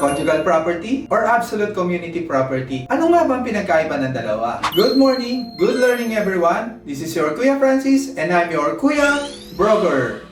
Conjugal property or absolute community property? Ano nga bang pinagkaiba ng dalawa? Good morning, good learning everyone. This is your Kuya Francis and I'm your Kuya Broker.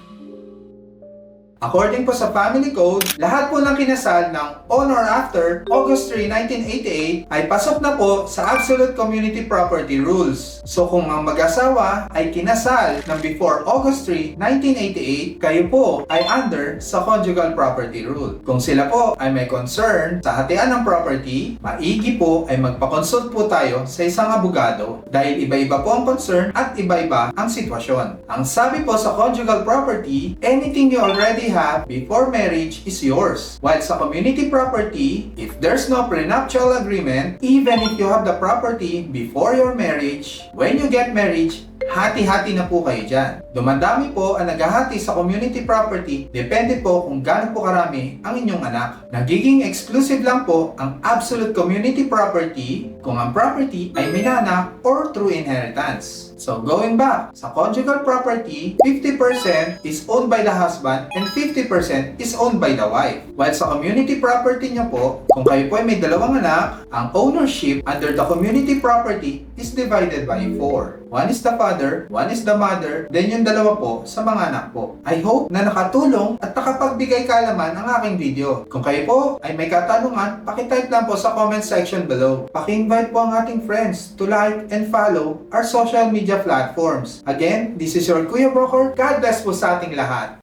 According po sa Family Code, lahat po ng kinasal ng on or after August 3, 1988 ay pasok na po sa Absolute Community Property Rules. So kung ang mag-asawa ay kinasal ng before August 3, 1988, kayo po ay under sa Conjugal Property Rule. Kung sila po ay may concern sa hatian ng property, maigi po ay magpa-consult po tayo sa isang abogado dahil iba-iba po ang concern at iba-iba ang sitwasyon. Ang sabi po sa Conjugal Property, anything you already have before marriage is yours. While sa community property, if there's no prenuptial agreement, even if you have the property before your marriage, when you get married, hati-hati na po kayo dyan. Dumadami po ang naghahati sa community property, depende po kung gaano po karami ang inyong anak. Nagiging exclusive lang po ang absolute community property kung ang property ay minana or through inheritance. So going back, sa conjugal property, 50% is owned by the husband and 50% is owned by the wife. While sa community property nyo po, kung kayo po ay may dalawang anak, ang ownership under the community property is divided by 4. One is the father, one is the mother, then yung dalawa po sa mga anak po. I hope na nakatulong at nakapagbigay kaalaman ang aking video. Kung kayo po ay may katanungan, pakitype lang po sa comment section below. Paki-invite po ang ating friends to like and follow our social media platforms. Again, this is your Kuya Broker. God bless po sa ating lahat.